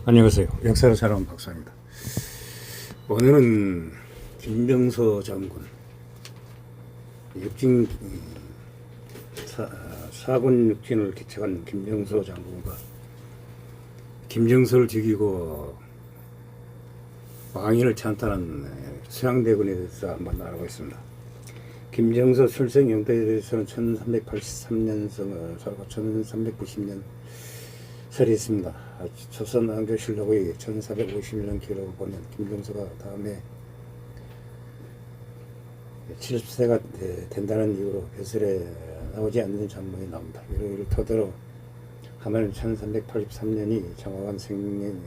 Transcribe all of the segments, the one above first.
안녕하세요. 역사를 잘하는 박사입니다. 오늘은 김병서 장군, 육진 사군 육진을 개척한 김병서 장군과 김정서를 죽이고 왕위를 찬탈한 수양대군에 대해서 한번 알아보겠습니다. 김정서 출생 연도에 대해서는 1383년 설과 1390년 설이 있습니다. 조선 왕조실록의 1451년 기록을 보면 김정서가 다음에 70세가 된다는 이유로 벼슬에 나오지 않는 장면이 나옵니다. 이를 토대로 하면 1383년이 정확한 생년이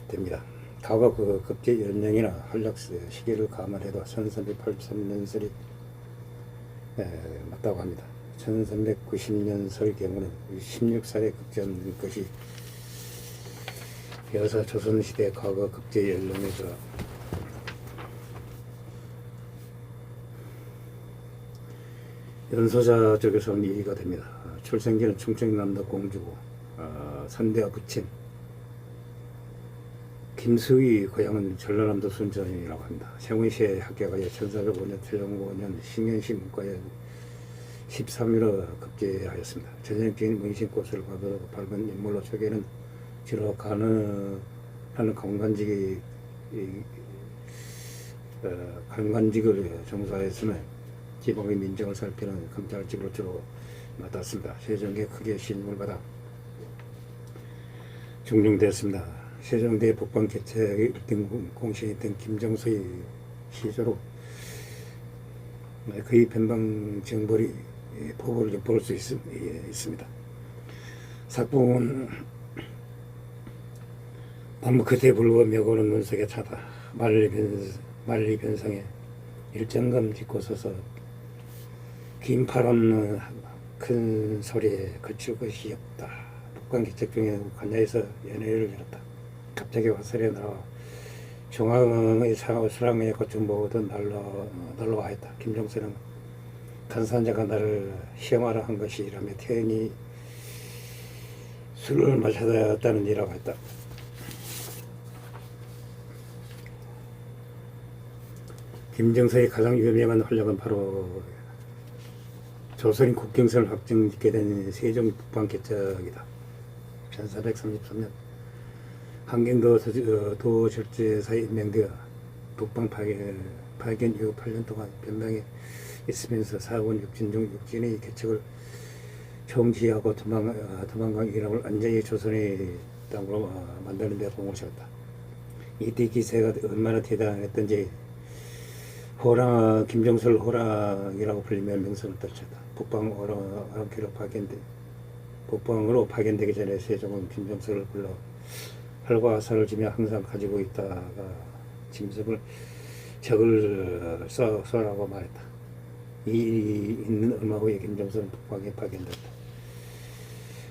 됩니다. 과거 그 급제 연령이나 활약 시기를 감안해도 1383년설이 맞다고 합니다. 1390년설 경우는 16살에 급제한 것이 여사 조선시대 과거 급제 연령에서 연소자 쪽에서는 이해가 됩니다. 출생지는 충청남도 공주고 선대와 부친 김수희 고향은 전라남도 순천이라고 합니다. 세운시에 합격하여 1405년 틀영고년 신경시 문과에 13위로 급제하였습니다. 전형적인 문신꽃을 밟은 인물로 소개는 주로 관관직을 종사했으며 지방의 민정을 살피는 검찰직으로 주로 맡았습니다. 세종에 크게 신임을 받아 중용되었습니다. 세종대 북방 개척의 1등 공신이던 김정서의 시조로 그의 변방 정벌이 포부를 볼 수 있습니다. 삭봉은 나무 끝에 불과 묘고는 눈속에 차다. 만리 변상에 일정감 짓고 서서 긴 바람 큰 소리에 그칠 것이 없다. 북방 개척 중에 관야에서 연회를 열었다. 갑자기 화살에 나와 중앙의 수랑에 고충 보고도 날로 와있다. 김정서는 간산자가 나를 시험하라 한 것이라며 태연히 술을 마셨다는 이라고 했다. 김정서의 가장 유명한 활약은 바로 조선인 국경선을 확정짓게 된 세종 북방 개척이다. 1433년 한경도 도절제사에 임명되어 북방 파견 이후 8년 동안 변방에 있으면서 사군 육진 중 육진의 개척을 총지하고 도망강 이름을 완전히 조선의 땅으로 만드는 데 공을 세웠다. 이때 기세가 얼마나 대단했던지 김정서를 호랑이라고 불리며 명성을 떨쳤다. 북방으로 파견되기 전에 세종은 김정서를 불러 활과 화살을 지며 항상 가지고 있다가 짐승을 적을 쏘라고 말했다. 이 있는 얼마 후에 김정서는 북방에 파견됐다.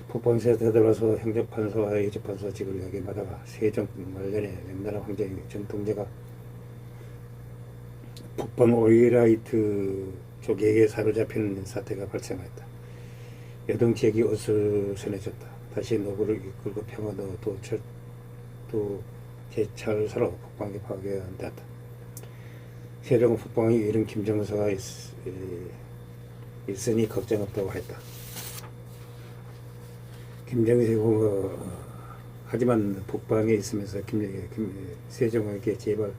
북방에서 되돌아서 행정판서와 예조판서직을 역임하다가 세종 말년에 명나라 황제의 정통제가 북방 오이라이트 쪽에게 사로잡히는 사태가 발생했다. 여동지역이 어수선해졌다. 다시 노구를 이끌고 평화도 또 제철사로 북방에 파견되었다. 세종은 북방에 이른 김정서가 있으니 걱정 없다고 했다. 김정서가 하지만 북방에 있으면서 세종에게 제발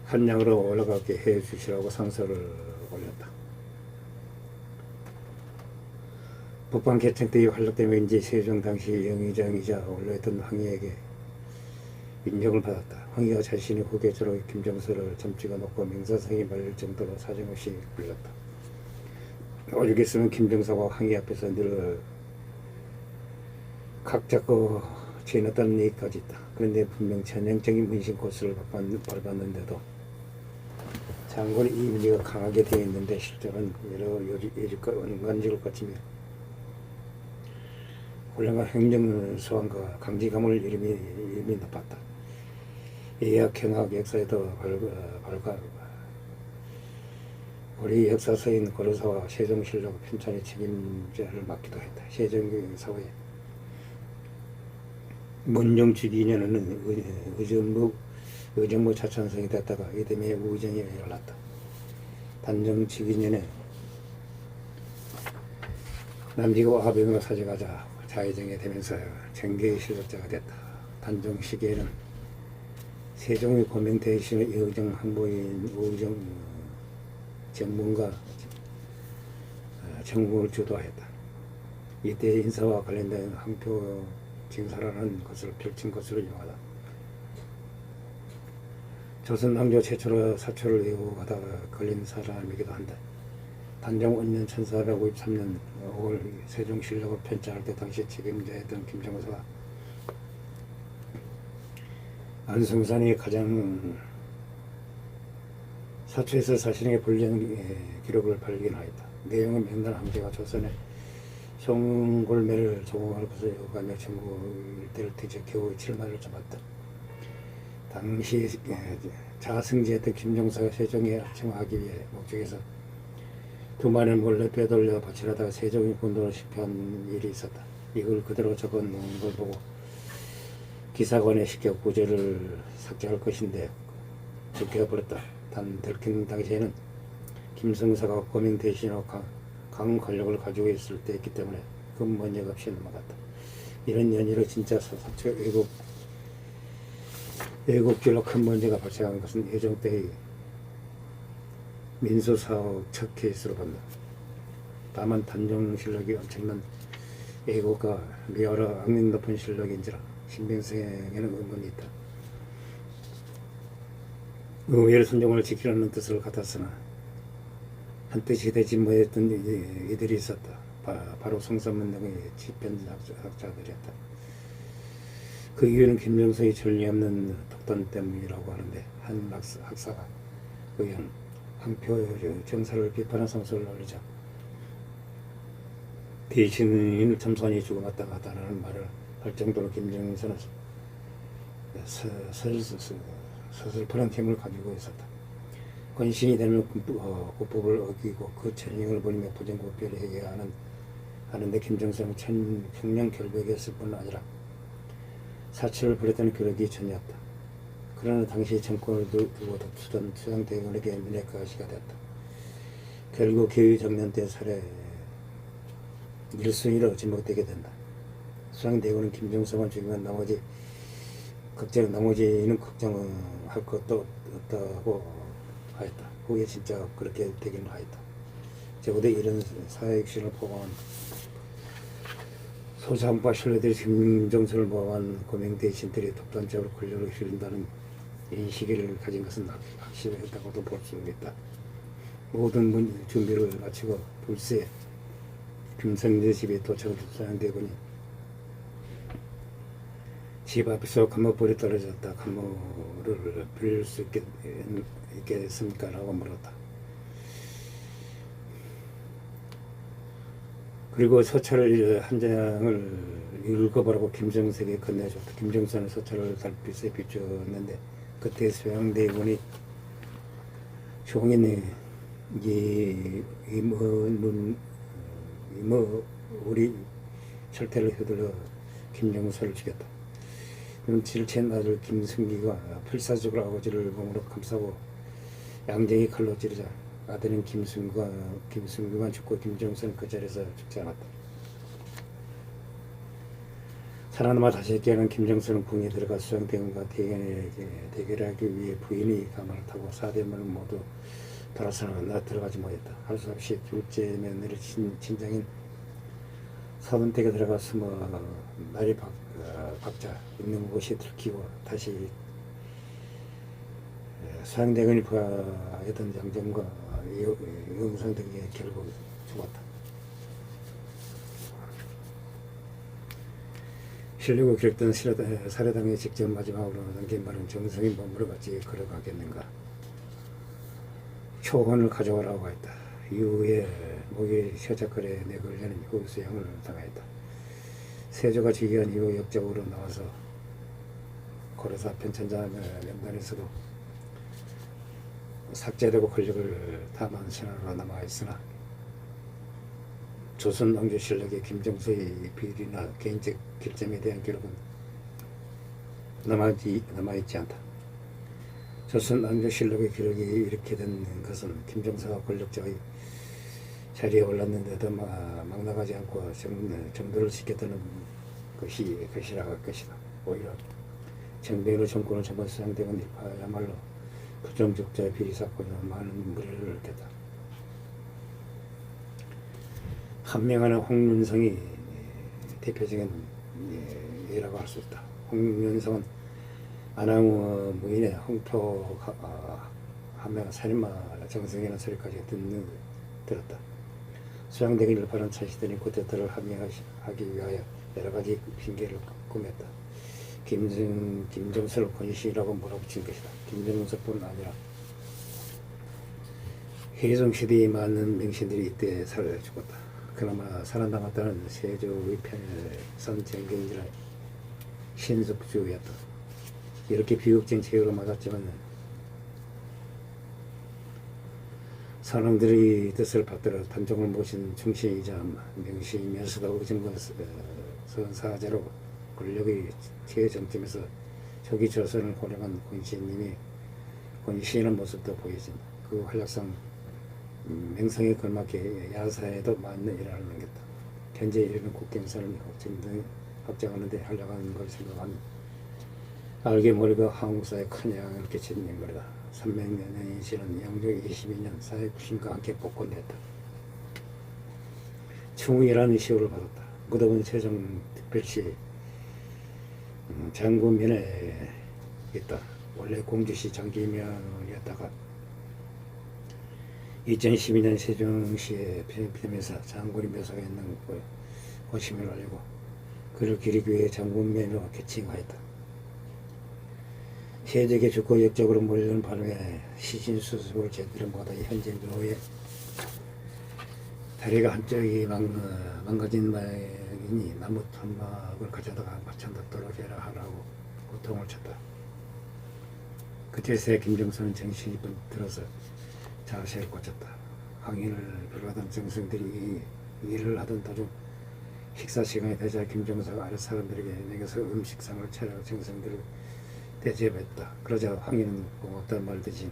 한양으로 올라가게 해주시라고 상소를 올렸다. 북방 개척 때의 활약 때문인지 세종 당시 영의정이자 원로였던 황희에게 인정을 받았다. 황희가 자신의 후계자로 김정서를 점찍어 놓고 명사성이 말릴 정도로 사정없이 불렀다. 오죽했으면 김정서가 황희 앞에서 늘 각 잡고 지냈다는 얘기까지 있다. 그런데 분명 전형적인 문신코스를 밟았는데도 장군의 이미지가 강하게 되어 있는데 실제로는 여러 예직과 원관직을 거치며 곤란한 행정소환과 강직함을 이름이 높았다. 예약, 경학, 역사에도 우리 역사서인 고려사와 세종실록 편찬의 책임자를 맡기도 했다. 세종사의 문종주기 2년에는 의정부 차찬성이 됐다가 이듬해 우정이 열났다. 단정주기 2년에 남지고 아베가 사직하자 자의정이 되면서 정계의 실력자가 됐다. 단종 시기에는 세종의 고명 대신의 의정 항보인 우정 정문과 정국을 주도하였다. 이때 인사와 관련된 항표 징사라는 것을 펼친 것으로 유명하다. 조선 왕조 최초로 사초를 외우고가다 걸린 사람이기도 한다. 단종 5년 1453년 5월 세종실록을 편찬할 때 당시 책임자였던 김정서가 안승산이 가장 사초에서 자신에게 불리한 기록을 발견하였다. 내용은 명단 함재가 조선의 송골매를 조공할 것을 요구하며 전국 일대를 뒤져 겨우 7만을 잡았다. 당시 자승지했던 김종서가 세종에 청하기 위해 목적에서 2만을 몰래 빼돌려 바치려다가 세종이 군도를 실패한 일이 있었다. 이걸 그대로 적어놓은 걸 보고 기사관에 시켜 구제를 삭제할 것인데 들켜버렸다. 단 들킨 당시에는 김성사가 고명 대신으로 강한 권력을 가지고 있을 때였기 때문에 근본적 없이 넘어갔다. 이런 연유로 진짜 사초 애국질로 큰 문제가 발생한 것은 예종 때의 민수사업 첫 케이스로 본다. 다만 단종실록이 엄청난 애국과 여러 악명 높은 실록인지라 신빙성에는 의문이 있다. 의외의 순종을 지키려는 뜻을 갖았으나 한뜻이 되지 못했던 이들이 있었다. 바로 성선문 등의 지편학자들이었다. 그 이유는 김정서의 전례 없는 독단 때문이라고 하는데 한 학사가 의원 항표 정사를 비판한 성서를 올리자 대신인 점선이 죽어갔다 하다라는 말을 할 정도로 김정서는 서슬프한 힘을 가지고 있었다. 권신이 되면 국법을 어기고 그 천령을 버리며 부정국별을 해야 하는데 김정서는 평년 결백했을 뿐 아니라 사치를 부렸다는 기록이 전혀 없다. 그러나 당시 정권을 두고 다투던 수양대군에게 민핵가시가 되었다. 결국 기의 정년 때 살해 1순위로 지목되게 된다. 수양대군은 김정서만 죽이면 나머지는 걱정할 것도 없다고 하였다. 그게 진짜 그렇게 되긴 하였다. 적어도 이런 사회혁신을 포함한 소상파 신뢰들이 김정서를 모함한 고명 대신들이 독단적으로 권력을 휘둔다는 인식을 가진 것은 확실했다고도 볼 수 있다. 모든 준비를 마치고 불새 김성재 집에 도착한 수양대군이 집 앞에서 감목불이 떨어졌다. 감목을 빌릴 수 있겠습니까? 라고 물었다. 그리고 서찰을 한 장을 읽어보라고 김정석에게 건네줬다. 김정석은 서찰을 달빛에 비추었는데 그때 수양대군이 종인이 우리 철퇴를 휘둘러 김정서를 죽였다. 눈치를 챈 아들 김승기가 필사적으로 아버지를 몸으로 감싸고 양쟁이 칼로 찌르자 아들은 김승규만 죽고 김정서는 그 자리에서 죽지 않았다. 살아남아 다시 깨어난 김정서는 궁에 들어가 수양대군과 대결하기 위해 부인이 가마를 타고 4대문을 모두 돌아서나 들어가지 못했다. 할 수 없이 둘째 며느리 친장인 사돈댁에 들어가 숨어 날이 박자 있는 곳이 들키고 다시 수양대군이 부하였던 양정과 영상 등에 결국 죽었다. 실력을 기록된 살해당의 직접 마지막으로 남긴 말은 정성이 몸으로 같이 걸어가겠는가. 초혼을 가져오라고 했다. 이후에 목이 쇠작거려 내걸려는 후수양을 당하였다. 세조가 즉위한 이후 역적으로 나와서 고려사 편찬자 명단에서도 삭제되고 권력을 담은 신화로 남아있으나 조선 왕조 실록의 김정수의 비리나 개인적 결점에 대한 기록은 남아있지 않다. 조선 왕조 실록의 기록이 이렇게 된 것은 김정수가 권력자의 자리에 올랐는데도 막 나가지 않고 정도를 지켰다는 것이라 할 것이다. 오히려 정병으로 정권을 잡은 수양대군 일파야말로 부정적자의 비리 사건으로 많은 무리를 일으켰다. 한 명하는 홍윤성이 대표적인 예라고 할 수 있다. 홍윤성은 안암 무인의 홍토 한명 살인마 정승이라는 소리까지 들었다. 수양대군 일파는 차시더니 쿠데타를 하기 위하여 여러 가지 핑계를 꾸몄다. 김정수를 권시라고 몰아붙인 것이다. 김정수뿐 아니라 혜종시대에 많은 명신들이 이때 죽었다. 그나마 살아남았다는 세조의 편선 정경지라 신숙주였다. 이렇게 비극적인 제후를 맞았지만 사람들의 뜻을 받들어 단종을 모신 충신이자 명시면서도 의정부 선사제로 권력의 최정점에서 초기 조선을 호령한 권시인의 모습도 보여진다. 그 활약상 명성에 걸맞게 야사에도 맞는 일을 남겼다. 현재 이르는 국경선을 확장하는데 활약하는 걸 생각하면 알게 모르게 한국사에 큰 영향을 끼친 인물이다. 300년이 지난 영조 22년 사회부신과 함께 복권됐다. 충이라는 시호를 받았다. 무더운 세종특별시 장군면에 있다. 원래 공주시 장기면이었다가 2012년 세종시의 편의점에서 장군이 묘사가 있는 고심을 알리고 그를 기리기 위해 장군면으로 개칭하였다. 세적의 죽고 역적으로 몰려오는 바람에 시신수습을 제대로 못하여 현재 묘에 다리가 한쪽이 망가진 모양이니 나무 탄막을 가져다가 받쳐놓도록 해라 하라고 고통을 쳤다. 그때서야 김정수는 정신이 들어서 자세를 고쳤다. 항의를 불러하던 정승들이 일을 하던 도중 식사 시간이 되자 김정수가 아랫 사람들에게 내게서 음식상을 차려 정승들을 대접했다. 그러자 항의는 고맙다는 말듯이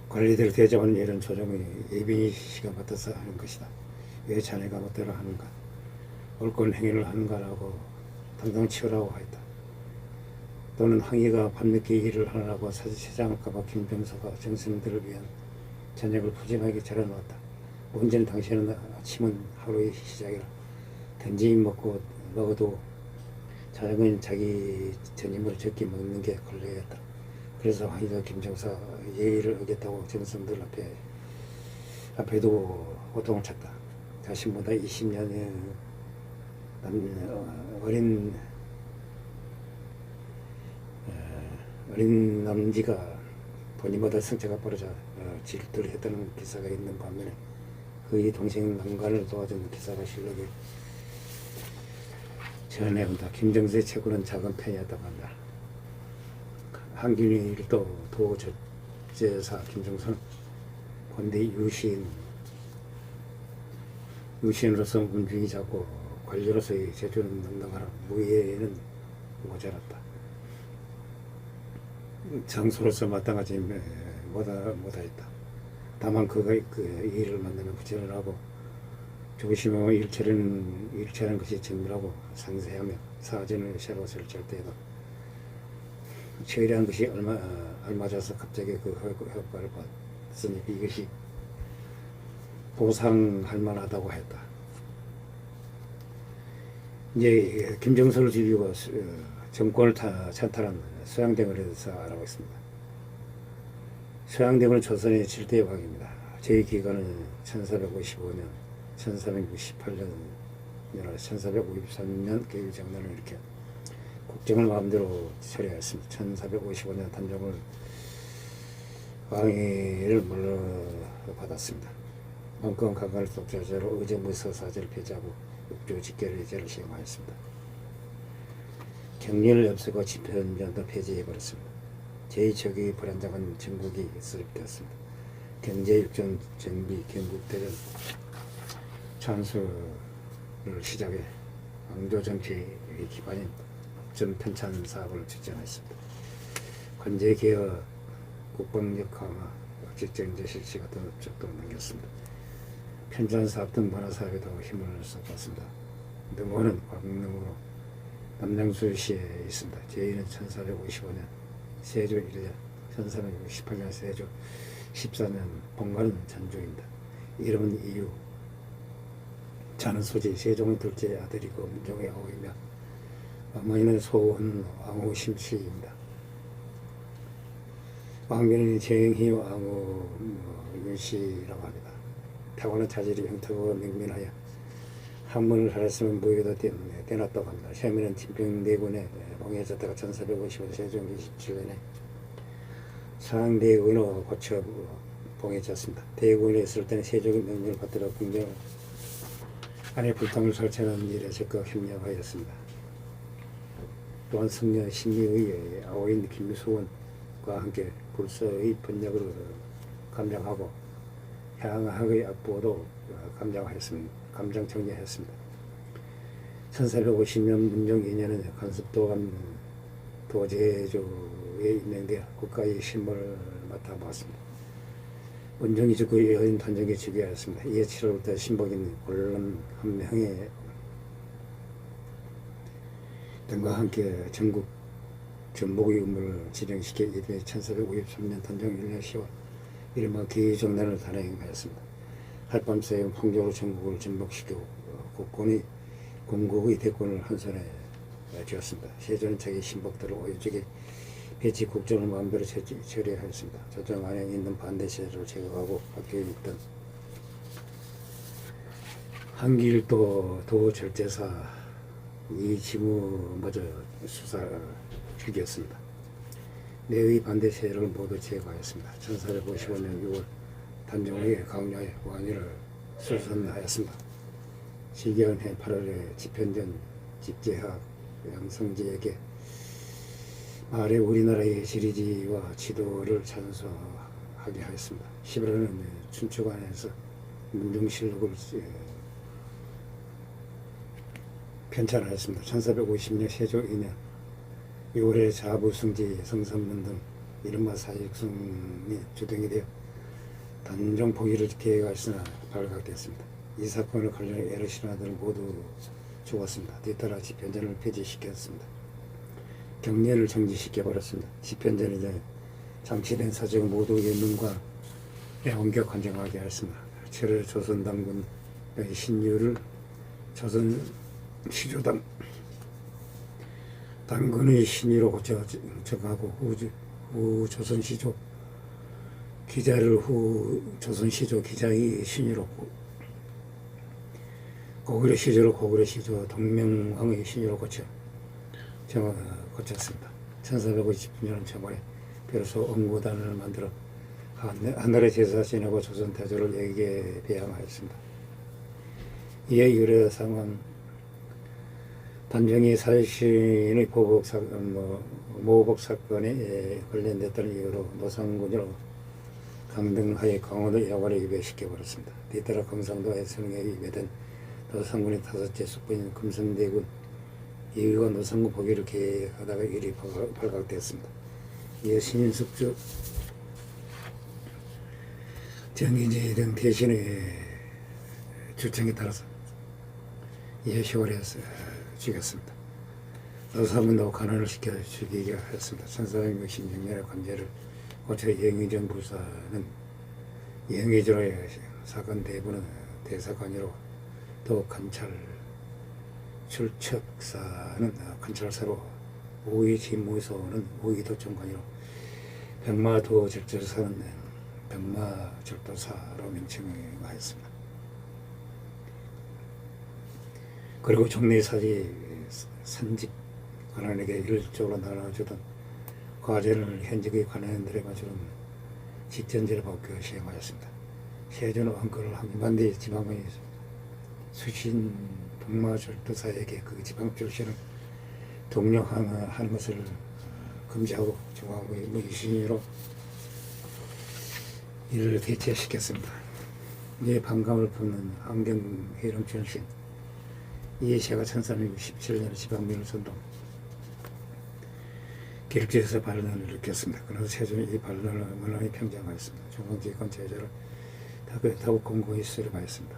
관리들을 대접하는 일은 조정의 예빈이 씨가 맡아서 하는 것이다. 왜 자네가 멋대로 하는가? 옳은 행위를 하는가라고 당당 치우라고 하였다. 또는 항의가 밤늦게 일을 하느라고 세장할까봐 김병서가 정승들을 위한 저녁을 푸짐하게 차려놓았다. 문제는 당신은 아침은 하루의 시작이라 던지 먹어도 저녁은 자기 전임으로 적게 먹는 게 권리였다. 그래서 항의가 김정사 예의를 어겼다고 정승들 앞에도 고통을 쳤다. 자신보다 20년의 어린 남지가 본인보다 성체가 벌어져 질투를 했다는 기사가 있는 반면에 그의 동생 남관을 도와준 기사가 실록에 전해온다. 김정수의 체구는 작은 편이었다고 한다. 한균일도 도저제사 김정수는 본대 유시인으로서 문중이 작고 관료로서의 재주는 넉넉하나 무예에는 모자랐다. 장소로서 마땅하지 못하였다. 다만 그가 그 일을 만나면 부채를 하고 조심하고 일체하는 것이 정밀하고 상세하며 사진을 새로 설치할 때에도 처리한 것이 알맞아서 갑자기 그 효과를 봤으니 이것이 보상할 만하다고 했다. 이제 김정수를 죽이고 정권을 찬탈한 수양대군에 대해서 알아보겠습니다. 수양대군은 조선의 7대 왕입니다. 제2기간은 1455년, 1468년, 1453년 개유정년을 이렇게 국정을 마음대로 처리하였습니다. 1455년 단종을 왕위를 물러받았습니다. 왕권 강간을 독자제로 의정부 서사제를 폐지하고 육조 직결제를 시행하였습니다. 경륜을 없애고 집현전도 폐지해버렸습니다. 제2초기 불안정한 전국이 수립되었습니다. 경제육전 정비 경국대전 찬수를 시작해 왕조정치의 기반인 전 편찬 사업을 추진했습니다. 관제개혁, 국방력 강화, 직정제 실시 같은 업적도 남겼습니다. 편찬 사업 등 문화 사업에도 힘을 쏟았습니다. 능원은 광릉으로 남양주시에 있습니다. 제2는 1455년 세조 1년, 1368년 세조 14년 본관은 전주입니다. 이름은 이유 자는 소지 세종의 둘째 아들이고 문종의 아우이며 어머니는 소원 왕후 심씨입니다. 왕비는 재행희 왕후 윤씨라고 합니다. 타고난 자질이 형태가 명민하여 한문을 잘했으면 무예도 떼놨다고 합니다. 샤미는 진평대군에 봉해졌다가 1450년 세종 27년에 상대군으로 고쳐 봉해졌습니다. 대군에 있을 때는 세종의 명령을 받들어 궁정 안에 불통을 설치하는 일에 적극 협력하였습니다. 또한 승려 신미의 아우인 김수원과 함께 불서의 번역을 감장하고 향학의 악보도 감장 정리하였습니다. 1450년 문종 2년에 간섭도감 도제조에 임명되어 국가의 신분을 맡아보았습니다. 문종이 죽고 여인 단정에 즉위하였습니다. 이에 7월부터 신복인 권론 한 명의 등과 함께 전국 전복의 의무를 진행시켜 이듬해 1453년 단종 1년 10월 이른바 기정난을 단행하였습니다. 하룻밤새 풍조로 전국을 전복시키고 국군의 공국의 대권을 한 손에 쥐었습니다. 세조는 자기 신복들을 오유직에 배치 국정을 마음대로 처리하였습니다. 조정 안에 있는 반대 세력을 제거하고 학교에 있던 한길도 도절제사 이지무마저 수사를 죽였습니다. 내의 반대 세력을 모두 제거하였습니다. 1455년 6월 단종의 강요에 왕위를 수선하였습니다. 시기한해 8월에 집현전 집재학 양성지에게 말에 우리나라의 지리지와 지도를 찬송하게 하였습니다. 11월에는 춘추관에서 문종실록을 편찬하였습니다. 1450년 세조 2년 6월에 자부승지 성삼문 등 이른바 사익승이 주동이 되어 단종 포기를 계획하였으나 발각되었습니다. 이 사건을 관련해 애를 실현하던 모두 죽었습니다. 뒤따라 집현전을 폐지시켰습니다. 경례를 정지시켜버렸습니다. 집현전에 이제 장치된 사정 모두 예문과 옮겨 관정하게 하였습니다. 7월 조선당군 신유를 조선 시조당 당군의 신유로 고쳐 정하고 후 조선시조 기자를 후 조선시조 기자의 신유로 고구려 시조를 고구려 시조 동명왕의 신유로 고쳤습니다. 1459년 초반에 비로소 엄구단을 만들어 하늘의 제사 지내고 조선 태조를 예기에 배양하였습니다. 이에 유래 상황 단종이 살신의 모복 사건에 관련됐다는 이유로 노상군으로 강등하여 강원도 야관에 입회시켜버렸습니다. 뒤따라 경상도 해성에 입회된 노상군의 5째 숙부인 금성대군 이의가 노상군 포기를 계획하다가 일이 발각되었습니다. 이에 신인숙주 정인지 등 대신의 주청에 따라서 이에 10월에 죽였습니다. 노사문도 간언을 시켜 죽이게 하였습니다. 1466년에 관제를 고쳐 영의정 부사는 영의정의 사건 대부는 대사관이로 또 관찰 출척사는 관찰사로 우의지무소는 우의도청관이로 병마도절도사는 병마절도사로 명칭하였습니다. 그리고 종래사지 산직 관원에게 일적으로 나눠주던 과제를 현직의 관원들에 맞추는 직전제를 법규 시행하였습니다. 세조는 왕권을 확인한 뒤 지방의 수신 동마절도사에게 그 지방 출신을 독려하는 것을 금지하고 중앙무기시로 이를 대체시켰습니다. 이에 반감을 품는 안경회령 전신, 이에 제가 1367년에 지방민을 선동 길지에서 반란을 일으켰습니다. 그러나 세종이 이 반란을 원활히 평정하였습니다. 중앙기관 제자를 다급 공고히 수립하였습니다.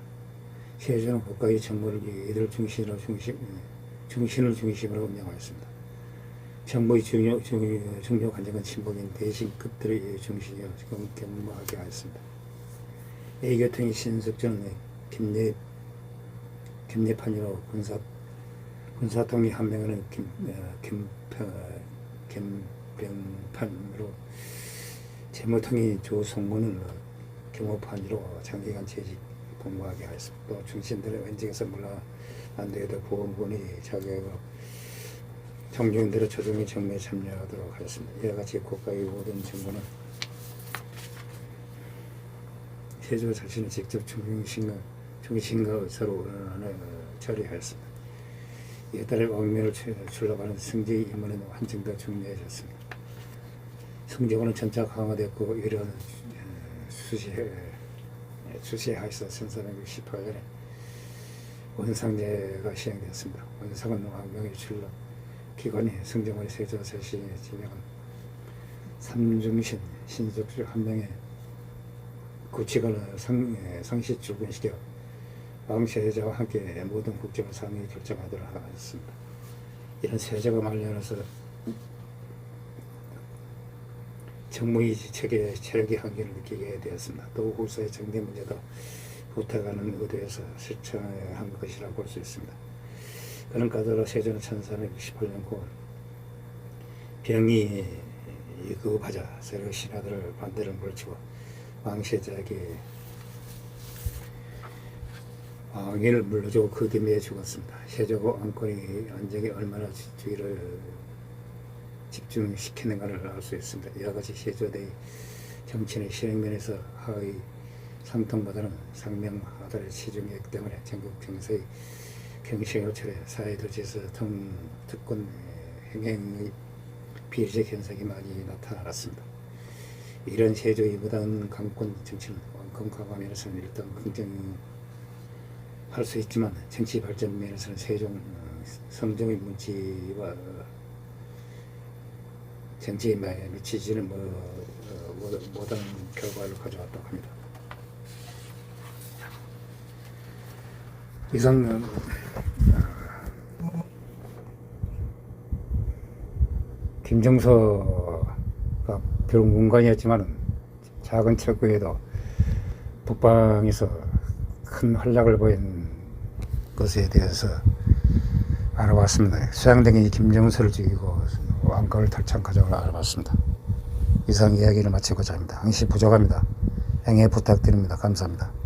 세종은 국가의 정보를 위해 이들 중신을 중심으로 운영하였습니다. 정보의 중요 관정은 친복인 대신급들의 중심이어 경무하게 하였습니다. A교통의 신석전은 김내판이로 군사통이 한 명은 김병판으로 재무통이 조성문은 경호판이로 장기간 재직 복무하게 하였습니다. 또 중신들의 원직에서 물러난 데에도 보험군이 자격으로 정중들의 조정의 정매에 참여하도록 하였습니다. 이와 같이 국가의 모든 정부는 세조 자신이 직접 중신과 의사로 처리하였습니다. 이에 따라 왕명을 출납하는 승제의 임무는 한층 더 중요해졌습니다. 승제군은 점차 강화되었고 이런 수시하에서 1368년에 원상제가 시행되었습니다. 원상은 왕명의 출납 기관이 승정원의 세조 세신에 지명한 삼중신 신속주 한 명의 구치관을 상시 출근시켜 왕세자와 함께 모든 국정을 상위 결정하도록 하였습니다. 이런 세자가 말려나서 정무의 체력의 한계를 느끼게 되었습니다. 또 후사의 정대 문제도 부탁하는 의도에서 실천한 것이라고 볼 수 있습니다. 그런 까닭으로 세조는 1368년 9월 병이 급하자 새로 신하들을 반대를 물리치고 왕세자에게 왕위를 물려주고 그 뒤에 죽었습니다. 세조가 왕권의 안정에 얼마나 주의를 집중시키는가를 알 수 있습니다. 이와 같이 세조대의 정치의 실행면에서 하의 상통보다는 상명하달의 시중액 때문에 전국 경사의 경시행을 철회 사회도지에서 특권 행행의 비리적 현상이 많이 나타났습니다. 이런 세조의 무단 강권 정치는 왕권 강화 면에서는 일단 긍정할 수 있지만 정치 발전 면에서는 세종 성종의 문치와 정치에 미치지는 못한 결과를 가져왔다고 합니다. 이상 김정서가 비록 문관이었지만 작은 철구에도 북방에서 큰 활약을 보인 것에 대해서 알아봤습니다. 수양등이 김정서를 죽이고 왕권을 탈취한 과정을 알아봤습니다. 이상 이야기를 마치고자 합니다. 항시 부족합니다. 양해 부탁드립니다. 감사합니다.